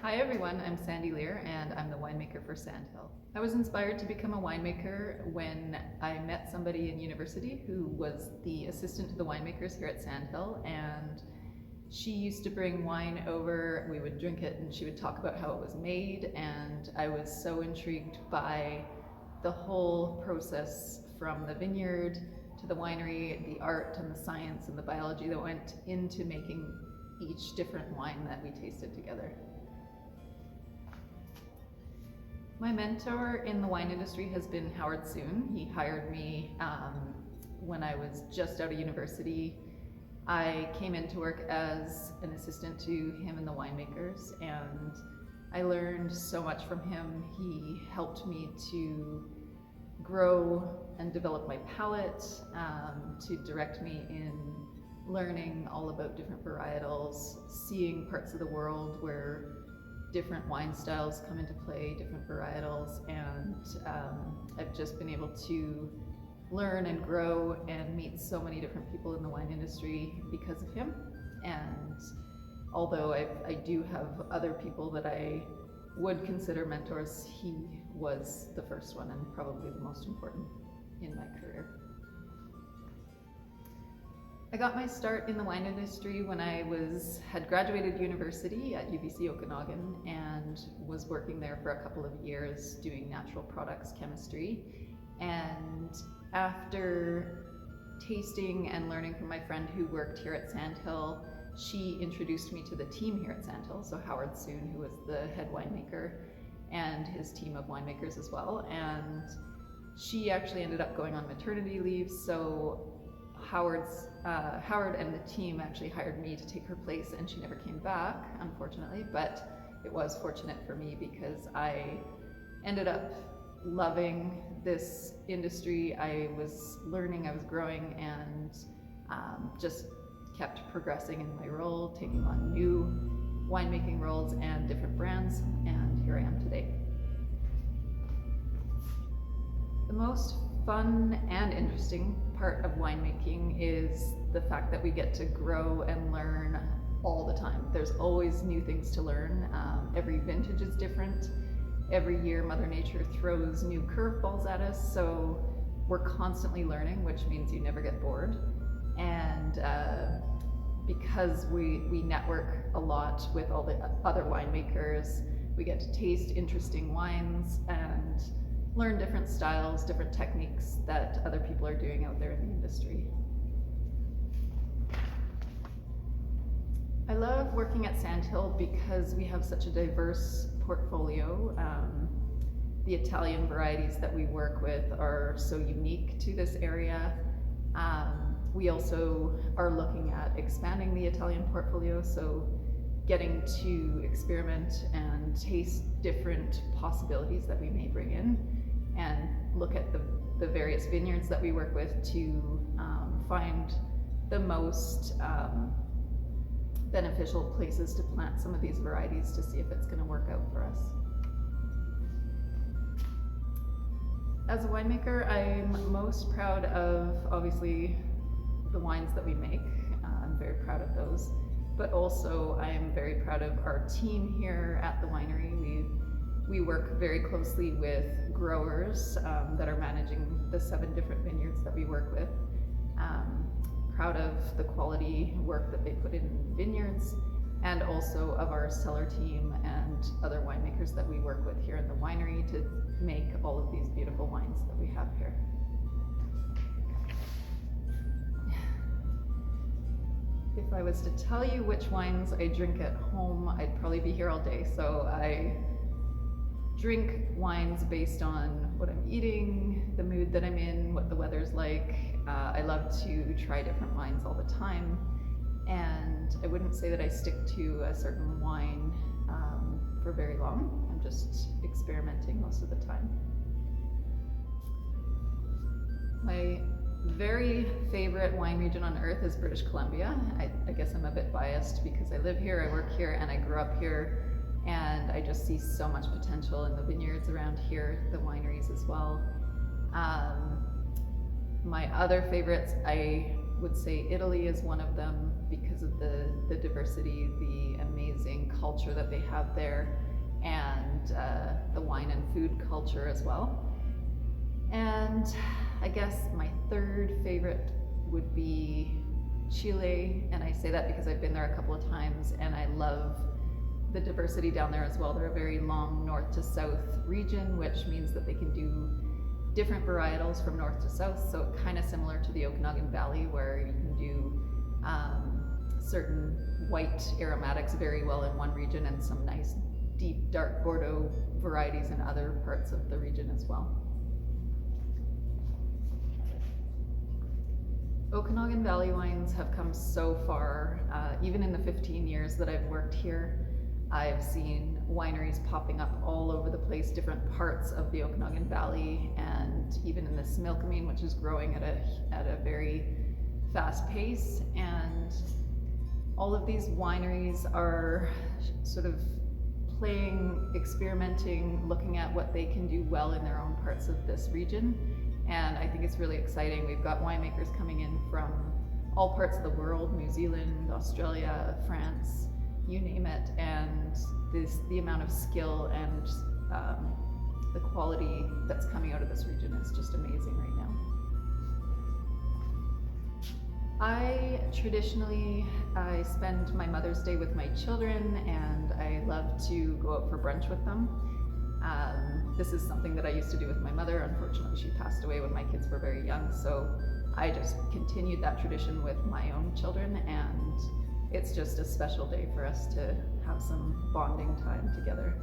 Hi everyone, I'm Sandy Leier and I'm the winemaker for Sandhill. I was inspired to become a winemaker when I met somebody in university who was the assistant to the winemakers here at Sandhill, and she used to bring wine over, we would drink it and she would talk about how it was made, and I was so intrigued by the whole process from the vineyard to the winery, the art and the science and the biology that went into making each different wine that we tasted together. My mentor in the wine industry has been Howard Soon. He hired me when I was just out of university. I came in to work as an assistant to him and the winemakers, and I learned so much from him. He helped me to grow and develop my palate, to direct me in learning all about different varietals, seeing parts of the world where different wine styles come into play, different varietals, and I've just been able to learn and grow and meet so many different people in the wine industry because of him. And although I do have other people that I would consider mentors, he was the first one and probably the most important in my career. I got my start in the wine industry when I had graduated university at UBC Okanagan and was working there for a couple of years doing natural products chemistry. And after tasting and learning from my friend who worked here at Sandhill, she introduced me to the team here at Sandhill, so Howard Soon, who was the head winemaker, and his team of winemakers as well. And she actually ended up going on maternity leave, so Howard and the team actually hired me to take her place, and she never came back, unfortunately, but it was fortunate for me because I ended up loving this industry. I was learning, I was growing, and just kept progressing in my role, taking on new winemaking roles and different brands, and here I am today. The most fun and interesting part of winemaking is the fact that we get to grow and learn all the time. There's always new things to learn. Every vintage is different. Every year Mother Nature throws new curveballs at us, so we're constantly learning, which means you never get bored. And because we network a lot with all the other winemakers, we get to taste interesting wines and learn different styles, different techniques that other people are doing out there in the industry. I love working at Sandhill because we have such a diverse portfolio. The Italian varieties that we work with are so unique to this area. We also are looking at expanding the Italian portfolio, so getting to experiment and taste different possibilities that we may bring in, and look at the various vineyards that we work with to find the most beneficial places to plant some of these varieties to see if it's going to work out for us. As a winemaker, I'm most proud of, obviously, the wines that we make. I'm very proud of those, but also I'm very proud of our team here at the winery. We work very closely with growers that are managing the 7 different vineyards that we work with. Proud of the quality work that they put in vineyards, and also of our cellar team and other winemakers that we work with here in the winery to make all of these beautiful wines that we have here. If I was to tell you which wines I drink at home, I'd probably be here all day. So I drink wines based on what I'm eating, the mood that I'm in, what the weather's like. I love to try different wines all the time, and I wouldn't say that I stick to a certain wine for very long. I'm just experimenting most of the time. My very favorite wine region on earth is British Columbia. I guess I'm a bit biased because I live here, I work here, and I grew up here. And I just see so much potential in the vineyards around here, the wineries as well. My other favorites, I would say Italy is one of them because of the the diversity, the amazing culture that they have there, and the wine and food culture as well. And I guess my third favorite would be Chile, and I say that because I've been there a couple of times and I love the diversity down there as well. They're a very long north to south region, which means that they can do different varietals from north to south, so kind of similar to the Okanagan Valley, where you can do certain white aromatics very well in one region and some nice deep dark Bordeaux varieties in other parts of the region as well. Okanagan Valley wines have come so far. Even in the 15 years that I've worked here, I've seen wineries popping up all over the place, different parts of the Okanagan Valley, and even in the Similkameen, which is growing at a very fast pace. And all of these wineries are sort of playing, experimenting, looking at what they can do well in their own parts of this region. And I think it's really exciting. We've got winemakers coming in from all parts of the world, New Zealand, Australia, France, you name it. And the amount of skill and the quality that's coming out of this region is just amazing right now. I spend my Mother's Day with my children, and I love to go out for brunch with them. This is something that I used to do with my mother. Unfortunately, she passed away when my kids were very young, so I just continued that tradition with my own children, and it's just a special day for us to have some bonding time together.